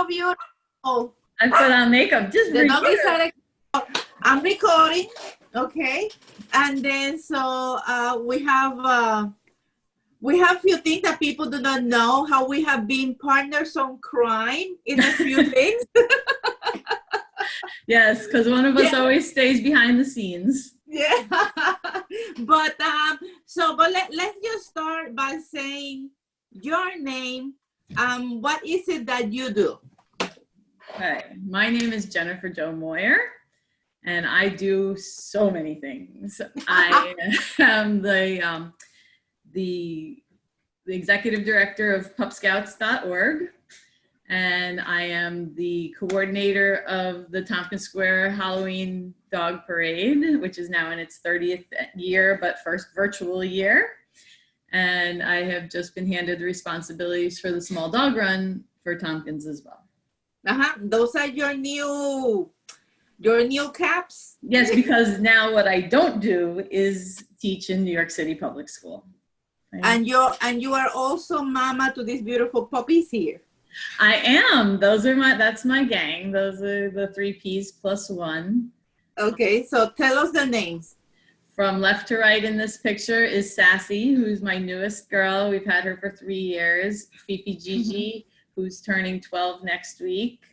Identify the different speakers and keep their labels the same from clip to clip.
Speaker 1: beautiful.
Speaker 2: I put on makeup just for
Speaker 1: The doggies
Speaker 2: you.
Speaker 1: are. I'm recording, okay, and then so we have a few things that people do not know. How we have been partners on crime in a few things.
Speaker 2: Yes, because one of us always stays behind the scenes.
Speaker 1: Yeah, but let's just start by saying your name. What is it that you do?
Speaker 2: Okay, my name is Jennifer Jo Moyer, and I do so many things. I am the executive director of pupscouts.org, and I am the coordinator of the Tompkins Square Halloween Dog Parade, which is now in its 30th year, but first virtual year. And I have just been handed the responsibilities for the small dog run for Tompkins as well.
Speaker 1: Those are your new caps?
Speaker 2: Yes, because now what I don't do is teach in New York City Public School. Right?
Speaker 1: And you are also mama to these beautiful puppies here.
Speaker 2: I am. That's my gang. Those are the 3 Ps plus 1.
Speaker 1: Okay, so tell us the names.
Speaker 2: From left to right in this picture is Sassy, who's my newest girl. We've had her for 3 years. Fifi Gigi, who's turning 12 next week.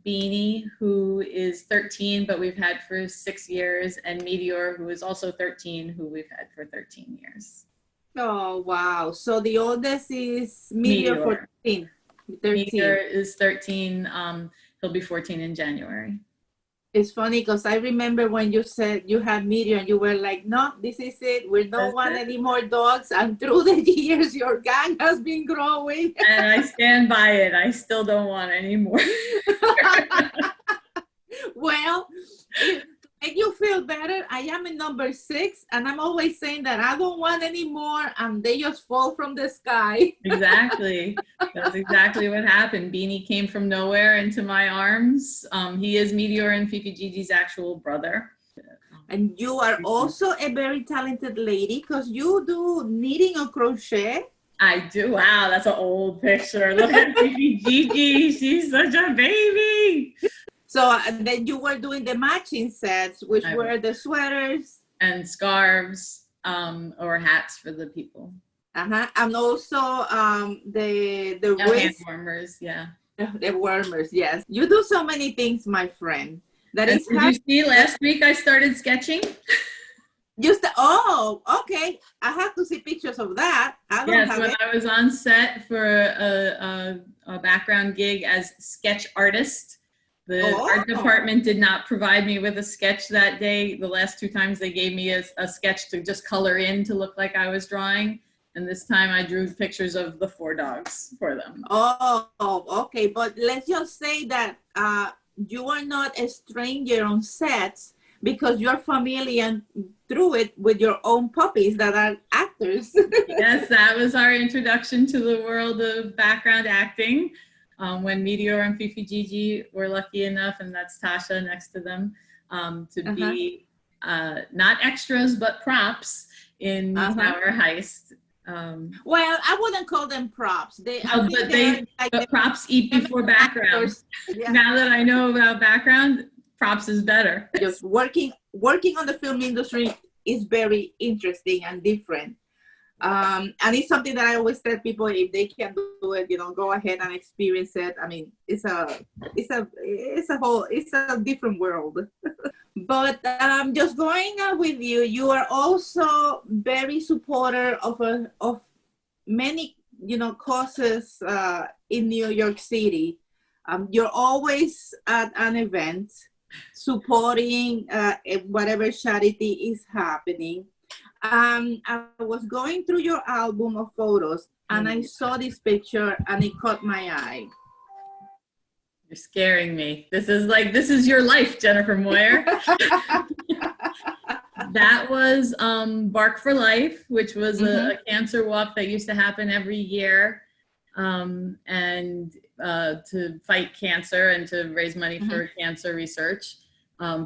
Speaker 2: Beanie, who is 13, but we've had for 6 years. And Meteor, who is also 13, who we've had for 13 years.
Speaker 1: Oh, wow. So the oldest is Meteor. 13.
Speaker 2: Meteor is 13. He'll be 14 in January.
Speaker 1: It's funny because I remember when you said you had Meteor and you were like, no, this is it. We don't want any more dogs. And through the years, your gang has been growing.
Speaker 2: And I stand by it. I still don't want any more.
Speaker 1: Well, to make you feel better, I am in number 6. And I'm always saying that I don't want any more. And they just fall from the sky.
Speaker 2: Exactly. That's exactly what happened. Beanie came from nowhere into my arms. He is Meteor and Fifi Gigi's actual brother.
Speaker 1: And you are also a very talented lady because you do knitting or crochet.
Speaker 2: I do. Wow, that's an old picture. Look at Fifi Gigi. She's such a baby.
Speaker 1: So and then you were doing the matching sets, which were the sweaters.
Speaker 2: And scarves or hats for the people.
Speaker 1: And also the
Speaker 2: hand warmers, yeah.
Speaker 1: The warmers, yes. You do so many things, my friend.
Speaker 2: Did you see last week I started sketching?
Speaker 1: Okay. I have to see pictures of that.
Speaker 2: When I was on set for a background gig as sketch artist. The art department did not provide me with a sketch that day. The last 2 times they gave me a sketch to just color in to look like I was drawing. And this time I drew pictures of the 4 dogs for them.
Speaker 1: Oh, okay. But let's just say that you are not a stranger on sets because you're familiar through it with your own puppies that are actors.
Speaker 2: Yes, that was our introduction to the world of background acting. When Meteor and Fifi Gigi were lucky enough, and that's Tasha next to them, to be not extras, but props in Tower Heist.
Speaker 1: Well, I wouldn't call them props.
Speaker 2: But props eat before background. Yeah. Now that I know about background, props is better.
Speaker 1: Just working on the film industry is very interesting and different. And it's something that I always tell people, if they can do it, go ahead and experience it. I mean, it's a different world. But just going with you, you are also very supporter of many, causes in New York City. You're always at an event supporting whatever charity is happening. I was going through your album of photos and I saw this picture and it caught my eye.
Speaker 2: You're scaring me. This is your life, Jennifer Moyer. That was Bark for Life, which was a cancer walk that used to happen every year and to fight cancer and to raise money for cancer research.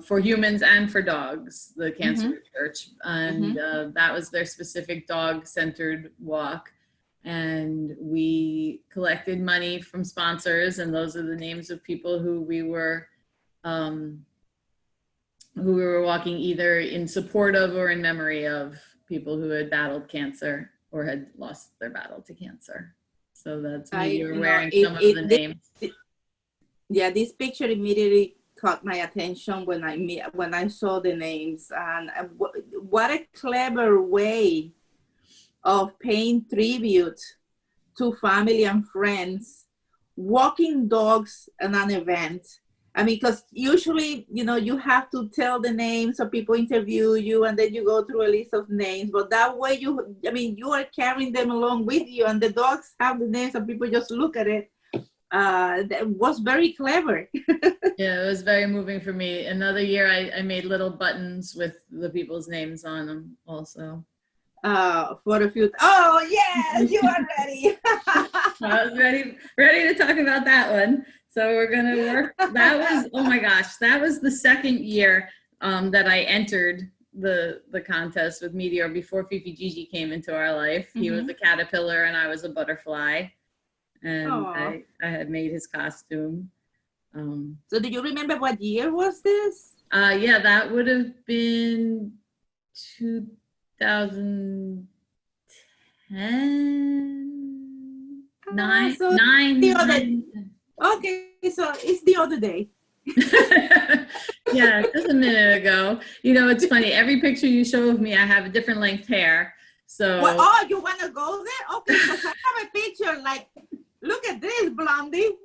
Speaker 2: For humans and for dogs, the cancer research. And that was their specific dog-centered walk. And we collected money from sponsors, and those are the names of people who we were walking either in support of or in memory of people who had battled cancer or had lost their battle to cancer. So that's me. You're wearing some of the names.
Speaker 1: Yeah, this picture immediately caught my attention when I saw the names, and what a clever way of paying tribute to family and friends, walking dogs at an event. I mean, because usually, you have to tell the names, so people interview you, and then you go through a list of names. But that way, you are carrying them along with you, and the dogs have the names, and people just look at it. That was very clever.
Speaker 2: Yeah, it was very moving for me. Another year, I made little buttons with the people's names on them also.
Speaker 1: For a few. Oh yes, you are ready.
Speaker 2: I was ready to talk about that one. So we're gonna work. That was, oh my gosh, that was the second year that I entered the contest with Meteor before Fifi Gigi came into our life. He was a caterpillar and I was a butterfly, and I had made his costume.
Speaker 1: So do you remember what year was this?
Speaker 2: Yeah, that would have been 2010. Nine.
Speaker 1: Okay, so it's the other day.
Speaker 2: Yeah, just a minute ago. It's funny. Every picture you show of me, I have a different length hair. So.
Speaker 1: Well, you want to go there? Okay, because I have a picture like, look at this, Blondie.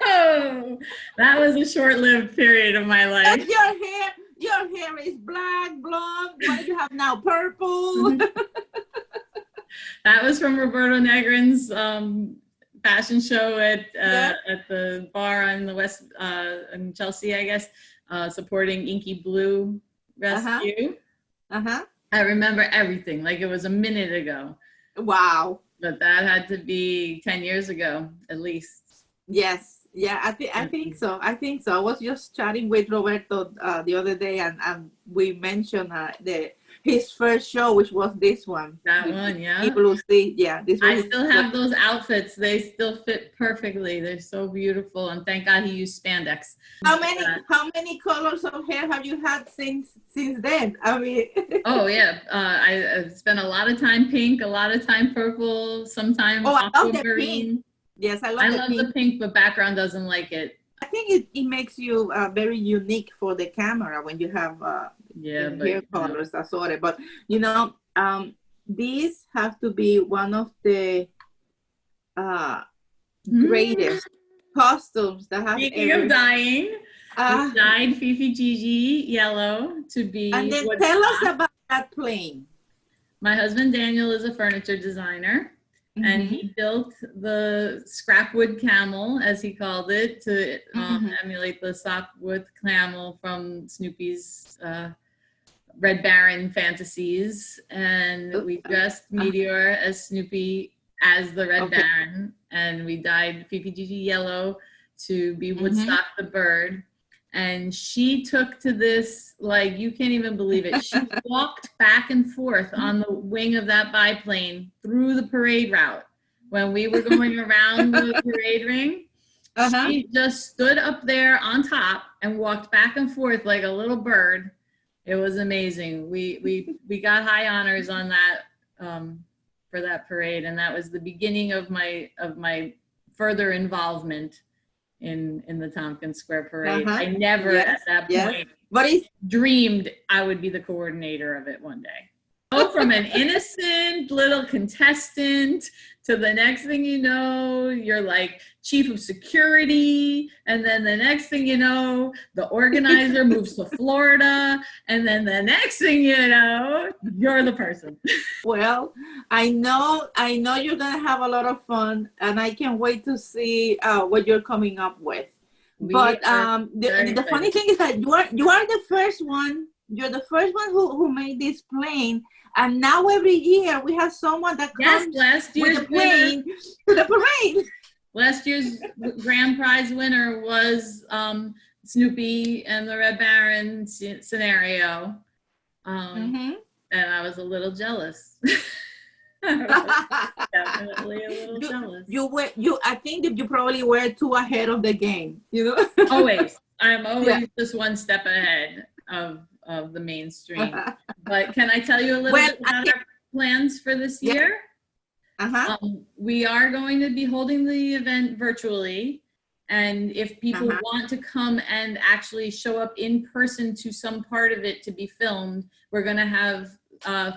Speaker 2: Oh, that was a short-lived period of my life.
Speaker 1: Your hair is black, blonde. What do you have now? Purple.
Speaker 2: That was from Roberto Negrin's fashion show at the bar on the West in Chelsea, I guess, supporting Inky Blue Rescue. I remember everything like it was a minute ago.
Speaker 1: Wow.
Speaker 2: But that had to be 10 years ago, at least.
Speaker 1: Yes. Yeah, I think so. I was just chatting with Roberto the other day, and we mentioned his first show, which was this one.
Speaker 2: That one, yeah.
Speaker 1: Blue Sea. Yeah, this one.
Speaker 2: I still have those outfits. They still fit perfectly. They're so beautiful, and thank God he used spandex.
Speaker 1: How many colors of hair have you had since then? I mean.
Speaker 2: Oh yeah, I spent a lot of time pink, a lot of time purple, sometimes aquamarine.
Speaker 1: Yes, I
Speaker 2: love the pink, but background doesn't like it.
Speaker 1: I think it makes you very unique for the camera when you have hair colors assorted. But these have to be one of the greatest costumes that have
Speaker 2: Speaking of dyeing, we dyed Fifi Gigi yellow to be.
Speaker 1: And then tell us about that plane.
Speaker 2: My husband Daniel is a furniture designer. And he built the scrapwood camel, as he called it, to emulate the softwood camel from Snoopy's Red Baron fantasies. And we dressed Meteor as Snoopy as the Red Baron. And we dyed Fifi Gigi yellow to be Woodstock the bird. And she took to this, like, you can't even believe it. She walked back and forth on the wing of that biplane through the parade route. When we were going around the parade ring, she just stood up there on top and walked back and forth like a little bird. It was amazing. We got high honors on that for that parade. And that was the beginning of my further involvement in the Tompkins Square Parade. I never at that point dreamed I would be the coordinator of it one day. Go from an innocent little contestant to the next thing you know, you're like chief of security. And then the next thing you know, the organizer moves to Florida. And then the next thing you know, you're the person. Well,
Speaker 1: I know you're going to have a lot of fun, and I can't wait to see what you're coming up with. But the funny thing is that you are the first one. You're the first one who made this plane, and now every year we have someone that comes with a plane to the parade.
Speaker 2: Last year's grand prize winner was Snoopy and the Red Baron scenario, and I was a little jealous. Definitely a little jealous.
Speaker 1: I think that you probably were too ahead of the game, you know?
Speaker 2: Always. I'm always just one step ahead of the mainstream. But can I tell you a little bit about our plans for this year? We are going to be holding the event virtually. And if people want to come and actually show up in person to some part of it to be filmed, we're going to have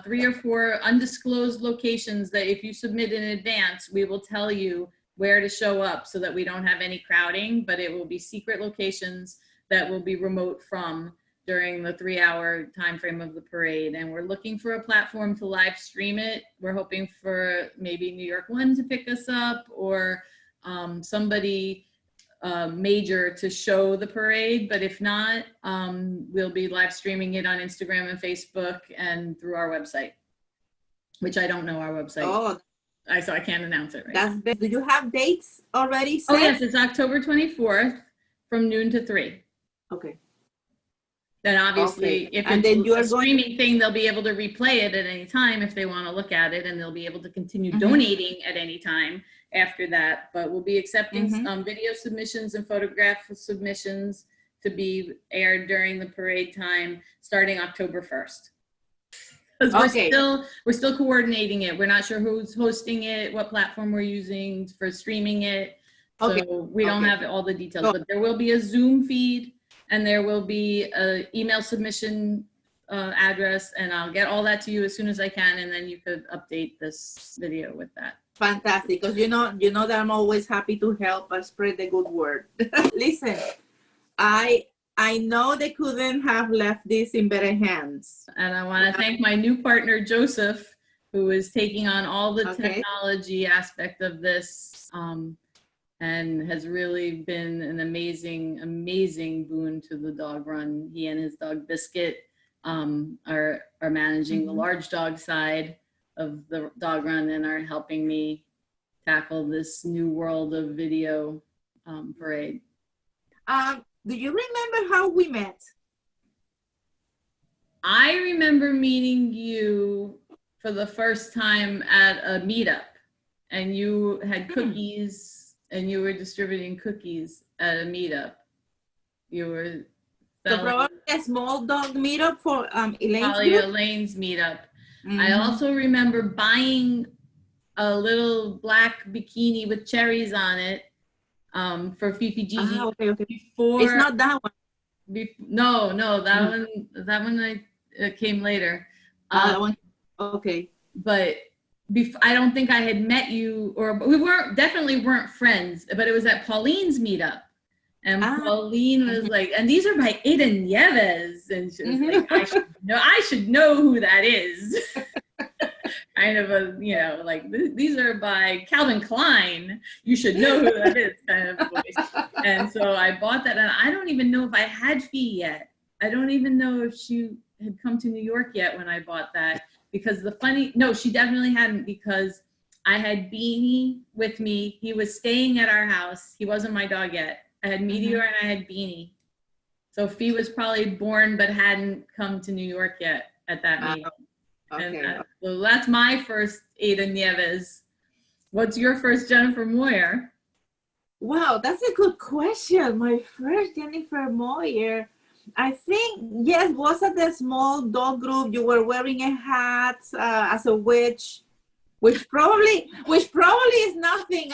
Speaker 2: 3 or 4 undisclosed locations that if you submit in advance, we will tell you where to show up so that we don't have any crowding, but it will be secret locations that will be remote from during the 3-hour time frame of the parade. And we're looking for a platform to live stream it. We're hoping for maybe New York One to pick us up, or somebody major to show the parade. But if not, we'll be live streaming it on Instagram and Facebook and through our website, which I don't know our website.
Speaker 1: Oh,
Speaker 2: so I can't announce it right now.
Speaker 1: Do you have dates already set?
Speaker 2: Oh yes, it's October 24th from noon to 3.
Speaker 1: Okay.
Speaker 2: Then obviously, if
Speaker 1: and
Speaker 2: it's
Speaker 1: then you are
Speaker 2: a streaming thing, they'll be able to replay it at any time if they want to look at it, and they'll be able to continue donating at any time after that. But we'll be accepting video submissions and photograph submissions to be aired during the parade time starting October 1st. Because we're still coordinating it. We're not sure who's hosting it, what platform we're using for streaming it. So we don't have all the details, but there will be a Zoom feed and there will be an email submission address, and I'll get all that to you as soon as I can, and then you could update this video with that.
Speaker 1: Fantastic, because you know that I'm always happy to help spread the good word. Listen, I know they couldn't have left this in better hands.
Speaker 2: And I want to thank my new partner, Joseph, who is taking on all the technology aspect of this, and has really been an amazing, amazing boon to the dog run. He and his dog Biscuit are managing the large dog side of the dog run and are helping me tackle this new world of video parade.
Speaker 1: Do you remember how we met?
Speaker 2: I remember meeting you for the first time at a meetup, and you had cookies and you were distributing cookies at a meetup. You were
Speaker 1: so probably a small dog meetup for
Speaker 2: Elaine's meetup. I also remember buying a little black bikini with cherries on it for Fifi Gigi. Before,
Speaker 1: it's not that one.
Speaker 2: No, that one came later.
Speaker 1: That one. Okay.
Speaker 2: But I don't think I had met you, or we definitely weren't friends, but it was at Pauline's meetup. And Pauline was like, and these are by Ada Nieves. And she was like, I should know who that is. Kind of a, like, these are by Calvin Klein. You should know who that is kind of voice. And so I bought that, and I don't even know if I had Fee yet. I don't even know if she had come to New York yet when I bought that. Because no, she definitely hadn't, because I had Beanie with me. He was staying at our house. He wasn't my dog yet. I had Meteor and I had Beanie. So Fee was probably born but hadn't come to New York yet at that meeting. And so that's my first Ada Nieves. What's your first Jennifer Moyer?
Speaker 1: Wow, that's a good question. My first Jennifer Moyer, I think, yes, was at the small dog group. You were wearing a hat as a witch, which probably is nothing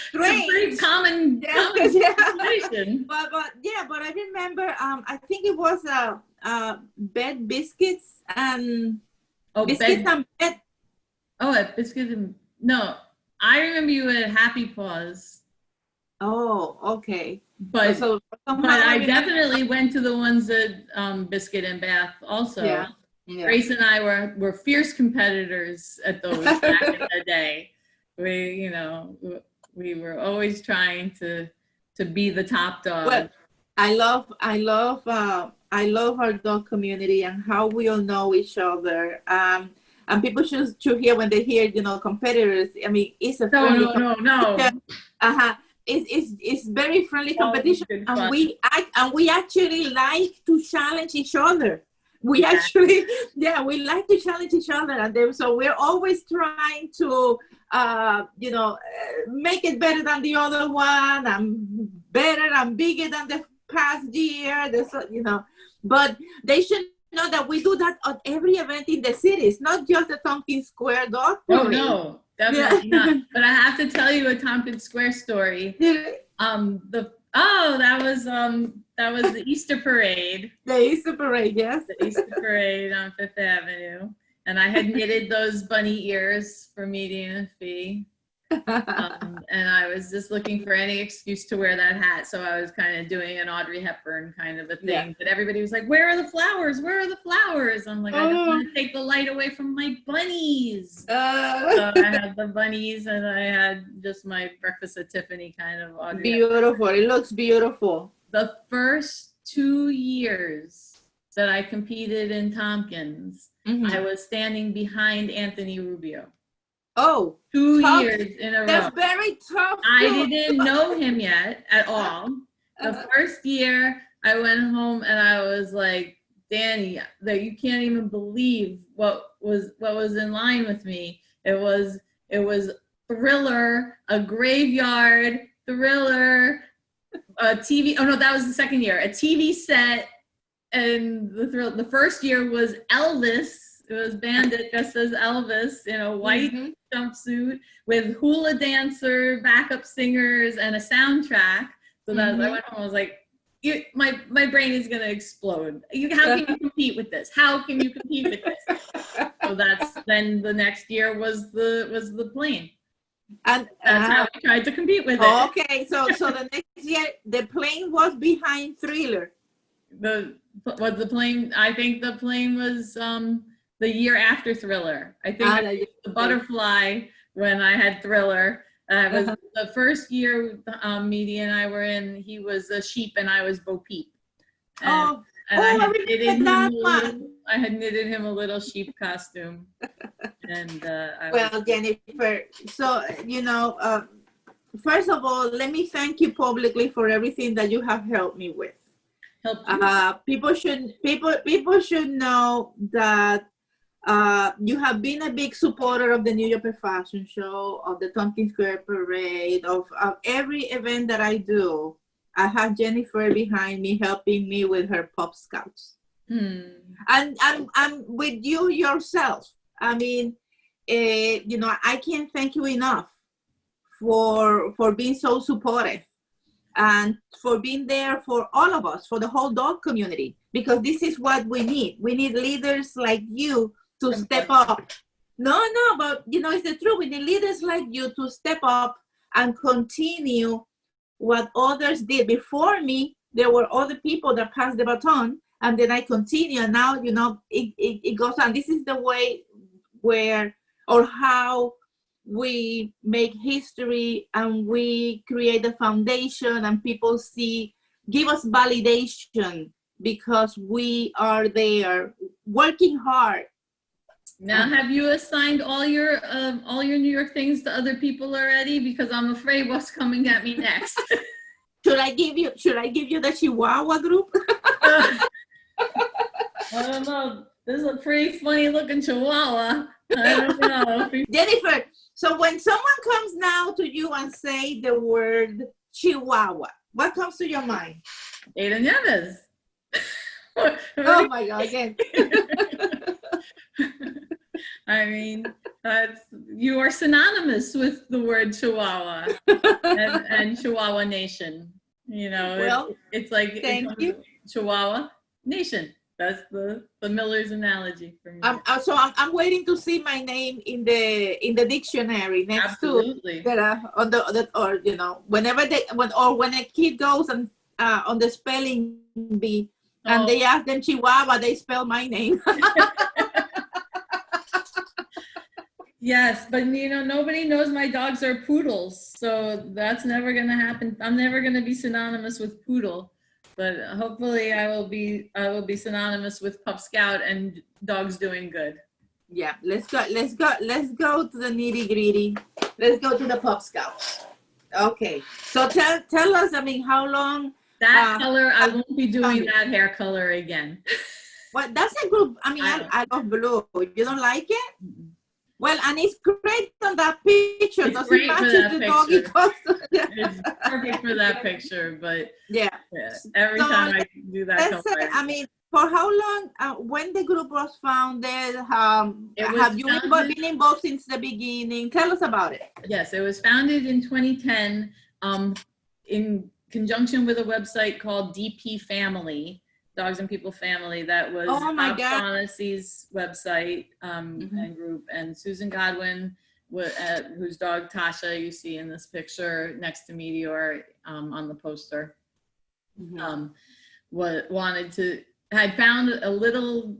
Speaker 2: strange. Pretty common situation.
Speaker 1: But I remember I think it was bed biscuits and biscuits and bed.
Speaker 2: Oh, at biscuits and I remember you at Happy Paws.
Speaker 1: Oh, okay.
Speaker 2: But I definitely went to the ones at Biscuit and Bath also. Yeah. Grace and I were fierce competitors at those back in the day. We were always trying to be the top dog.
Speaker 1: Well, I love our dog community and how we all know each other. And people should hear when they hear competitors. I mean, it's a
Speaker 2: no.
Speaker 1: It's very friendly competition, and we actually like to challenge each other. We actually, yeah, we like to challenge each other, and then, so we're always trying to, make it better than the other one, and better and bigger than the past year. But they should know that we do that at every event in the city. It's not just the Tompkins Square Dog Parade.
Speaker 2: Oh no, definitely not. But I have to tell you a Tompkins Square story. That was the Easter parade.
Speaker 1: The Easter parade, yes.
Speaker 2: The Easter parade on Fifth Avenue. And I had knitted those bunny ears for median fee. And I was just looking for any excuse to wear that hat. So I was kind of doing an Audrey Hepburn kind of a thing. Yeah. But everybody was like, where are the flowers? Where are the flowers? I'm like, I don't want to take the light away from my bunnies. So I had the bunnies, and I had just my Breakfast at Tiffany kind of Audrey
Speaker 1: beautiful. Hepburn. It looks beautiful.
Speaker 2: The first 2 years that I competed in Tompkins, I was standing behind Anthony Rubio.
Speaker 1: Oh,
Speaker 2: 2 years in a row.
Speaker 1: That's very tough.
Speaker 2: I didn't know him yet at all. The first year I went home and I was like, Danny, that you can't even believe what was in line with me. It was Thriller, a graveyard, Thriller, a TV. Oh no, that was the second year. A TV set, and the first year was Elvis. It was Bandit dressed as Elvis in a white jumpsuit with hula dancer, backup singers, and a soundtrack. So that I went home, I was like, my brain is gonna explode. How can you compete with this? How can you compete with this? So then the next year was the plane. And that's how we tried to compete with it.
Speaker 1: Okay, so the next year the plane was behind Thriller.
Speaker 2: The plane? I think the plane was the year after Thriller. I think the Butterfly when I had Thriller. It was the first year Media and I were in. He was a sheep and I was Bo Peep. I had knitted him a little sheep costume. And
Speaker 1: Jennifer, so first of all, let me thank you publicly for everything that you have helped me with. People should know that you have been a big supporter of the New York Fashion Show, of the Tompkins Square Parade, of every event that I do. I have Jennifer behind me, helping me with her Pop Scouts. And I'm with you yourself. I mean, I can't thank you enough for being so supportive and for being there for all of us, for the whole dog community, because this is what we need. We need leaders like you to step up. But it's the truth. We need leaders like you to step up and continue what others did. Before me, there were other people that passed the baton, and then I continue, and now, it goes on. This is the way how we make history, and we create a foundation, and people give us validation because we are there working hard.
Speaker 2: Now, have you assigned all your New York things to other people already? Because I'm afraid what's coming at me next.
Speaker 1: Should I give you the Chihuahua group?
Speaker 2: I don't know. This is a pretty funny looking Chihuahua. I don't know.
Speaker 1: Jennifer, so when someone comes now to you and say the word Chihuahua, what comes to your mind?
Speaker 2: Ada Nieves.
Speaker 1: Oh my God, again.
Speaker 2: I mean, you are synonymous with the word Chihuahua and Chihuahua Nation. It's like
Speaker 1: thank you.
Speaker 2: Chihuahua Nation. That's the Miller's analogy for me.
Speaker 1: So I'm waiting to see my name in the dictionary next
Speaker 2: Absolutely.
Speaker 1: to when a kid goes and on the spelling bee and they ask them Chihuahua, they spell my name.
Speaker 2: Yes, but nobody knows my dogs are poodles, so that's never going to happen. I'm never going to be synonymous with poodle, but hopefully I will be synonymous with Pup Scout and dogs doing good.
Speaker 1: Yeah, let's go to the nitty gritty. Let's go to the Pup Scout. Okay, so tell us, how long?
Speaker 2: That color, I won't be doing that hair color again.
Speaker 1: Well, that's a good, I mean,
Speaker 2: I
Speaker 1: I love blue. You don't like it?
Speaker 2: don't-
Speaker 1: Well, and it's great on that picture.
Speaker 2: It's
Speaker 1: Does it
Speaker 2: great for
Speaker 1: match
Speaker 2: that
Speaker 1: the doggy
Speaker 2: picture.
Speaker 1: costume?
Speaker 2: It's perfect for that picture, but
Speaker 1: Yeah.
Speaker 2: yeah, every
Speaker 1: So
Speaker 2: time I do that
Speaker 1: let's say,
Speaker 2: color.
Speaker 1: I mean, for how long, when the group was founded,
Speaker 2: It was
Speaker 1: have you
Speaker 2: founded,
Speaker 1: been involved since the beginning? Tell us about it.
Speaker 2: yes, it was founded in 2010 in conjunction with a website called DP Family, Dogs and People Family. That was
Speaker 1: Oh my
Speaker 2: Bob
Speaker 1: God.
Speaker 2: Shaughnessy's website and group. And Susan Godwin, whose dog Tasha you see in this picture next to Meteor on the poster, had found a little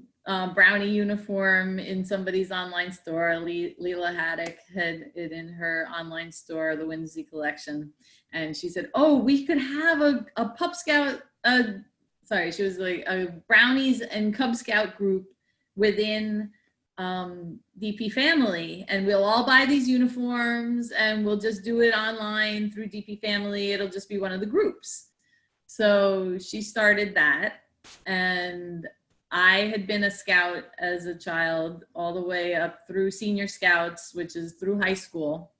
Speaker 2: brownie uniform in somebody's online store. Leela Haddock had it in her online store, the Whimsy collection. And she said, oh, we could have a Pup Scout, she was like a Brownies and Cub Scout group within DP Family. And we'll all buy these uniforms and we'll just do it online through DP Family. It'll just be one of the groups. So she started that. And I had been a scout as a child all the way up through senior scouts, which is through high school.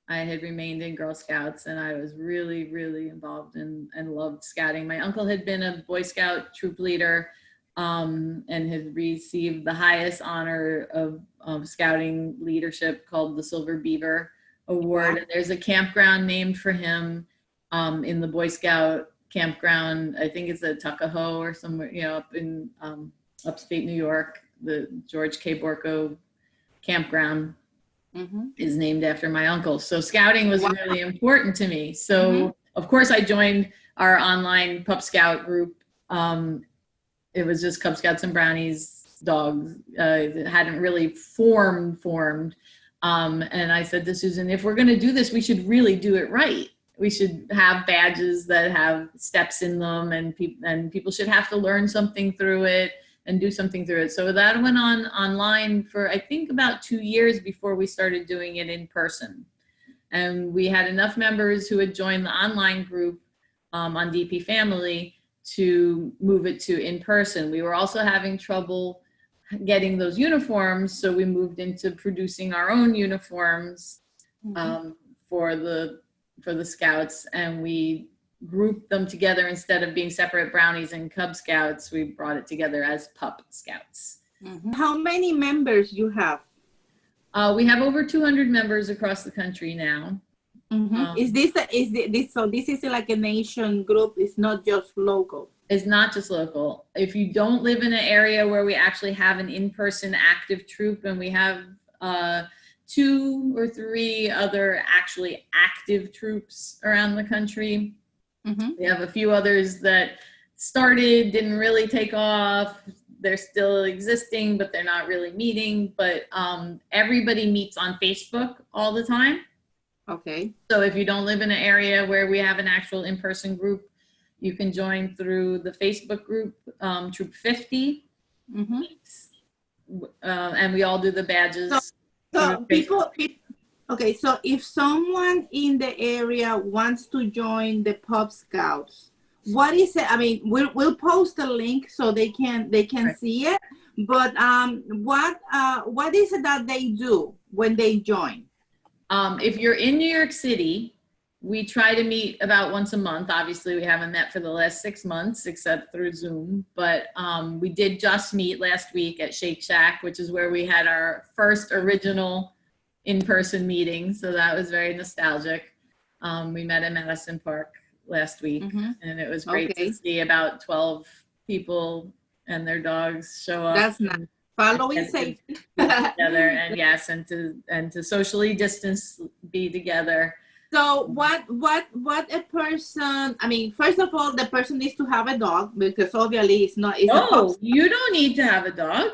Speaker 2: I had remained in Girl Scouts and I was really, really involved and loved scouting. My uncle had been a Boy Scout troop leader and had received the highest honor of scouting leadership called the Silver Beaver Award. And there's a campground named for him in the Boy Scout campground. I think it's at Tuckahoe or somewhere, up in upstate New York. The George K. Borko campground is named after my uncle. So scouting was really important to me. So of course I joined our online Pup Scout group. It was just Cub Scouts and Brownies dogs. It hadn't really formed. And I said to Susan, if we're going to do this, we should really do it right. We should have badges that have steps in them, and people should have to learn something through it and do something through it. So that went on online for, I think, about 2 years before we started doing it in person. And we had enough members who had joined the online group on DP Family to move it to in person. We were also having trouble getting those uniforms, so we moved into producing our own uniforms for the Scouts, and we grouped them together. Instead of being separate Brownies and Cub Scouts, we brought it together as Pup Scouts.
Speaker 1: How many members you have?
Speaker 2: We have over 200 members across the country now.
Speaker 1: Is this like a nation group? It's not just local.
Speaker 2: It's not just local. If you don't live in an area where we actually have an in-person active troop, and we have 2 or 3 other actually active troops around the country. We have a few others that started, didn't really take off. They're still existing, but they're not really meeting. But everybody meets on Facebook all the time.
Speaker 1: Okay.
Speaker 2: So if you don't live in an area where we have an actual in-person group, you can join through the Facebook group, Troop 50. And we all do the badges.
Speaker 1: So so if someone in the area wants to join the Pup Scouts, what is it? I mean, we'll post a link so they can see it. But what is it that they do when they join?
Speaker 2: If you're in New York City, we try to meet about once a month. Obviously, we haven't met for the last 6 months except through Zoom. But we did just meet last week at Shake Shack, which is where we had our first original in-person meeting. So that was very nostalgic. We met in Madison Park last week, and it was great to see about 12 people and their dogs show up.
Speaker 1: That's nice. Following safety
Speaker 2: together, and yes, and to socially distance, be together.
Speaker 1: So what a person, I mean, first of all, the person needs to have a dog, because obviously it's not.
Speaker 2: No, you don't need to have a dog.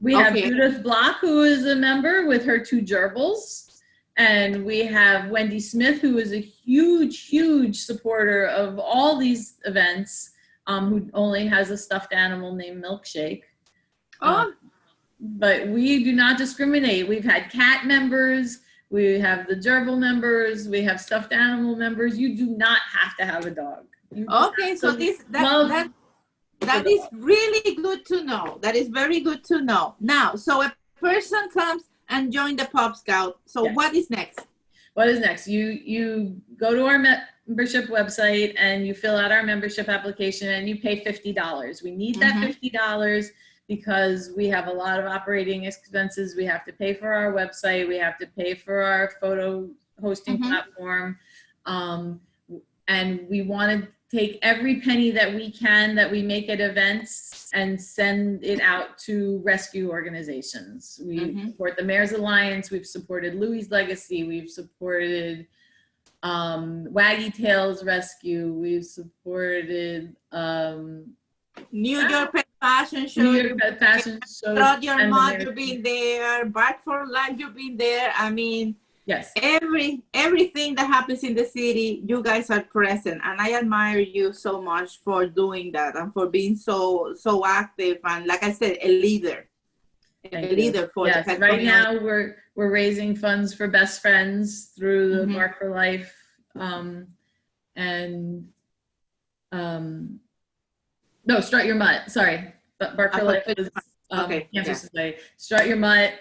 Speaker 2: We have Judith Block, who is a member with her 2 gerbils. And we have Wendy Smith, who is a huge supporter of all these events, who only has a stuffed animal named Milkshake. But we do not discriminate. We've had cat members. We have the gerbil members. We have stuffed animal members. You do not have to have a dog.
Speaker 1: Okay, so That is really good to know. That is very good to know. Now, so a person comes and join the Pop Scout. So
Speaker 2: Yes.
Speaker 1: what is next?
Speaker 2: What is next? You go to our membership website and you fill out our membership application and you pay $50. We need that $50 because we have a lot of operating expenses. We have to pay for our website. We have to pay for our photo hosting platform. And we want to take every penny that we can that we make at events and send it out to rescue organizations. We support the Mayor's Alliance. We've supported Louie's Legacy. We've supported Waggy Tails Rescue. We've supported
Speaker 1: New York Pet Fashion Show.
Speaker 2: New York Pet Fashion Show.
Speaker 1: Brought Your Mother been there. Bark for Life, you've been there. I mean,
Speaker 2: yes,
Speaker 1: everything that happens in the city, you guys are present, and I admire you so much for doing that and for being so active and, like I said, a leader.
Speaker 2: Thank you.
Speaker 1: For
Speaker 2: yes.
Speaker 1: the pet
Speaker 2: right
Speaker 1: community.
Speaker 2: now we're raising funds for Best Friends through the Bark for Life no, Strut Your Mutt. Sorry, Bark for Life is Cancer Society. Strut Your Mutt.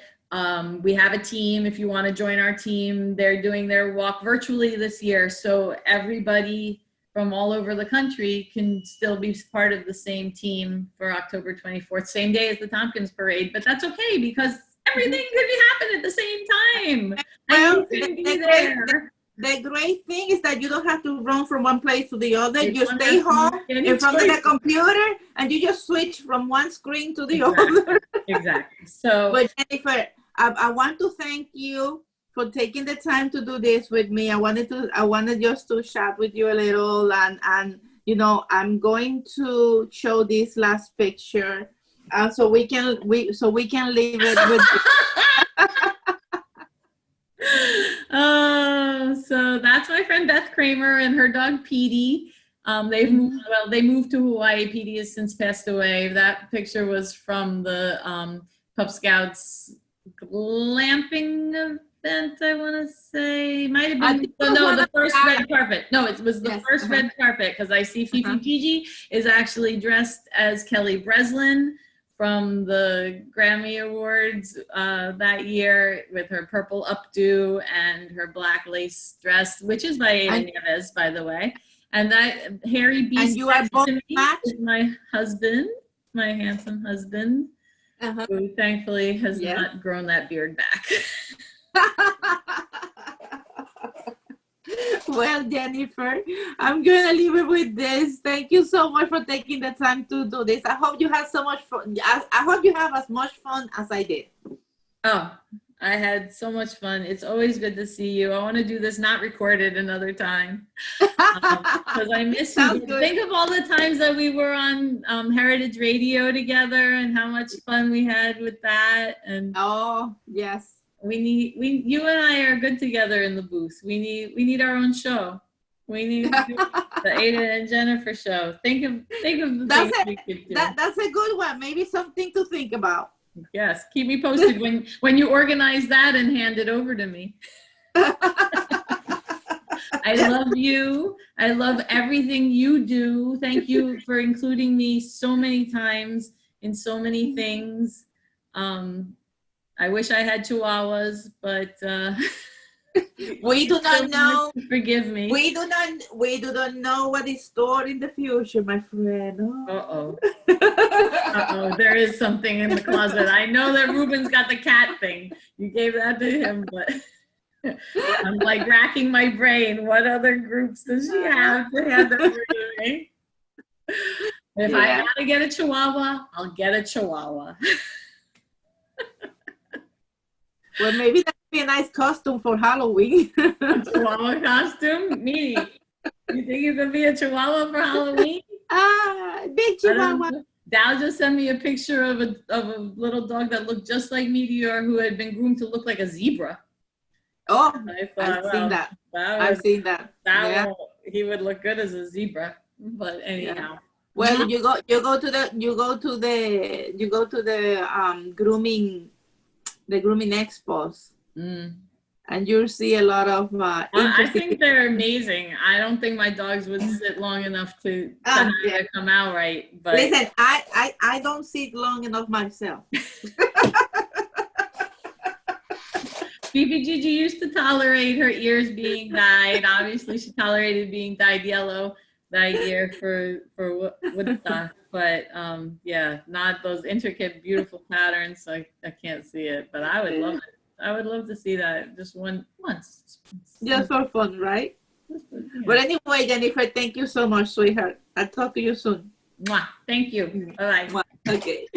Speaker 2: We have a team. If you want to join our team, they're doing their walk virtually this year, so everybody from all over the country can still be part of the same team for October 24th, same day as the Tompkins parade. But that's okay because everything could happen at the same time.
Speaker 1: Well, the great thing is that you don't have to run from one place to the other. You stay home in front of the computer and you just switch from one screen to the other.
Speaker 2: Exactly. So,
Speaker 1: but Jennifer, I want to thank you for taking the time to do this with me. I wanted just to chat with you a little, and you know, I'm going to show this last picture so we can leave it with
Speaker 2: so that's my friend Beth Kramer and her dog Petey. They moved to Hawaii. Petey has since passed away. That picture was from the Pup Scouts glamping event, I want to say. Might have been the first red carpet. No, it was the first red carpet, because I see Fifi Gigi is actually dressed as Kelly Breslin from the Grammy Awards that year with her purple updo and her black lace dress, which is by Ada Nieves, by the way. And that hairy beast
Speaker 1: you are both
Speaker 2: is my husband, my handsome husband, who thankfully has not grown that beard back.
Speaker 1: Well, Jennifer, I'm gonna leave it with this. Thank you so much for taking the time to do this. I hope you had so much fun. I hope you have as much fun as I did.
Speaker 2: Oh, I had so much fun. It's always good to see you. I want to do this not recorded another time because I miss you. Think of all the times that we were on Heritage Radio together and how much fun we had with that. And
Speaker 1: oh yes.
Speaker 2: You and I are good together in the booth. We need our own show. We need the Ada and Jennifer show. Think of the things we could do.
Speaker 1: That's a good one. Maybe something to think about.
Speaker 2: Yes, keep me posted when you organize that and hand it over to me. I love you. I love everything you do. Thank you for including me so many times in so many things. I wish I had Chihuahuas, but
Speaker 1: we do not know.
Speaker 2: Forgive me.
Speaker 1: We do not know what is stored in the future, my friend.
Speaker 2: Oh. There is something in the closet. I know that Ruben's got the cat thing. You gave that to him, but I'm like racking my brain. What other groups does she have to hand over to me? If I gotta get a Chihuahua, I'll get a Chihuahua.
Speaker 1: Well, maybe that would be a nice costume for Halloween.
Speaker 2: A Chihuahua costume? Me? You think you could be a Chihuahua for Halloween?
Speaker 1: Big Chihuahua.
Speaker 2: Dal just sent me a picture of a little dog that looked just like Meteor, who had been groomed to look like a zebra.
Speaker 1: Oh, I've seen that. I've seen that.
Speaker 2: He would look good as a zebra. But anyhow.
Speaker 1: Yeah. Well, you go to the grooming expos. and you'll see a lot of
Speaker 2: I
Speaker 1: interesting.
Speaker 2: think they're amazing. I don't think my dogs would sit long enough to have
Speaker 1: Yeah.
Speaker 2: it come out right. But
Speaker 1: Listen, I don't sit long enough myself.
Speaker 2: Phoebe Gigi used to tolerate her ears being dyed. Obviously, she tolerated being dyed yellow that year for Woodstock. But yeah, not those intricate, beautiful patterns. I can't see it, but I would love it. I would love to see that just once.
Speaker 1: Just for fun, right?
Speaker 2: Yeah.
Speaker 1: But anyway, Jennifer, thank you so much, sweetheart. I'll talk to you soon.
Speaker 2: Mwah. Thank you. Bye-bye.
Speaker 1: Okay.